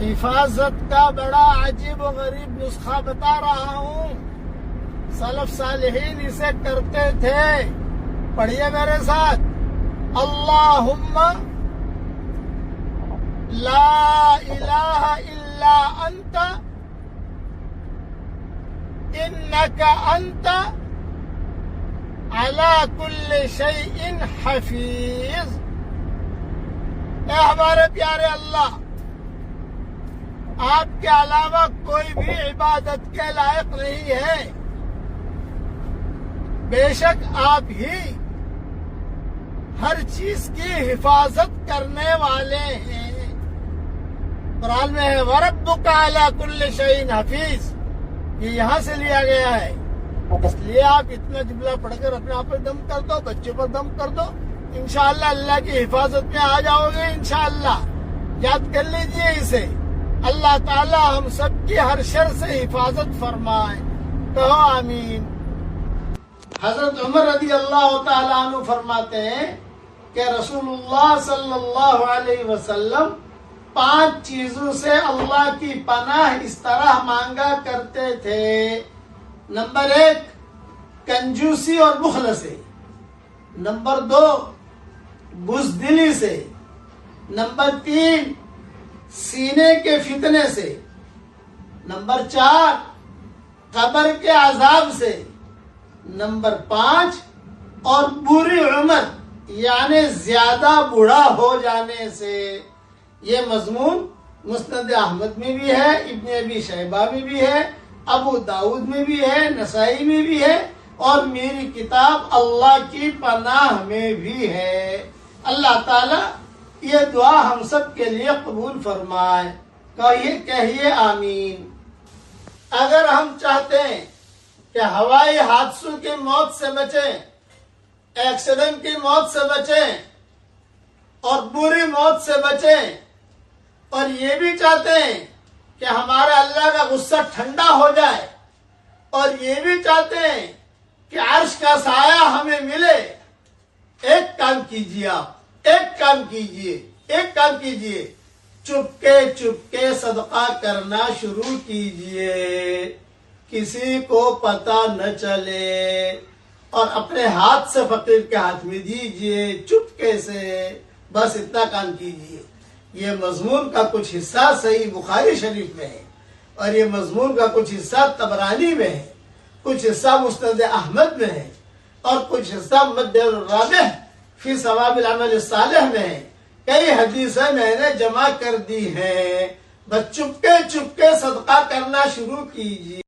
حفاظت کا بڑا عجیب و غریب نسخہ بتا رہا ہوں. سلف صالحین اسے کرتے تھے. پڑھیے میرے ساتھ. اللہم لا الہ الا انت انک انت علی کل شیء حفیظ. اے ہمارے پیارے اللہ، آپ کے علاوہ کوئی بھی عبادت کے لائق نہیں ہے. بے شک آپ ہی ہر چیز کی حفاظت کرنے والے ہیں. قرآن میں ہے وَرَبُّكَ عَلَى كُلِّ شَيْءٍ حَفِيظ. یہ یہاں سے لیا گیا ہے. اس لیے آپ اتنا جملہ پڑھ کر اپنے آپ پر دم کر دو، بچے پر دم کر دو. انشاءاللہ اللہ کی حفاظت میں آ جاؤ گے. انشاءاللہ یاد کر لیجئے اسے. اللہ تعالی ہم سب کی ہر شر سے حفاظت فرمائے. کہو آمین. حضرت عمر رضی اللہ تعالیٰ عنہ فرماتے ہیں کہ رسول اللہ صلی اللہ علیہ وسلم 5 چیزوں سے اللہ کی پناہ اس طرح مانگا کرتے تھے. نمبر 1 کنجوسی اور بخل سے. نمبر 2 بزدلی سے. نمبر 3 سینے کے فتنے سے. نمبر 4 قبر کے عذاب سے. نمبر 5 اور بری عمر یعنی زیادہ بوڑھا ہو جانے سے. یہ مضمون مسند احمد میں بھی ہے، ابن ابی شیبہ میں بھی ہے، ابو داؤد میں بھی ہے، نسائی میں بھی ہے، اور میری کتاب اللہ کی پناہ میں بھی ہے. اللہ تعالی یہ دعا ہم سب کے لیے قبول فرمائے. کہیے آمین. اگر ہم چاہتے ہیں کہ ہوائی حادثوں کی موت سے بچیں، ایکسیڈنٹ کی موت سے بچیں، اور بری موت سے بچیں، اور یہ بھی چاہتے ہیں کہ ہمارا اللہ کا غصہ ٹھنڈا ہو جائے، اور یہ بھی چاہتے ہیں کہ عرش کا سایہ ہمیں ملے، ایک کام کیجیے. آپ ایک کام کیجیے. چپکے صدقہ کرنا شروع کیجیے. کسی کو پتہ نہ چلے، اور اپنے ہاتھ سے فقیر کے ہاتھ میں دیجیے چپکے سے. بس اتنا کام کیجیے. یہ مضمون کا کچھ حصہ صحیح بخاری شریف میں ہے، اور یہ مضمون کا کچھ حصہ طبرانی میں ہے، کچھ حصہ مسند احمد میں ہے، اور کچھ حصہ مد الرابح فی ثواب العمل الصالح میں ہے. کئی حدیثیں میں نے جمع کر دی ہیں. بس چپکے صدقہ کرنا شروع کیجیے.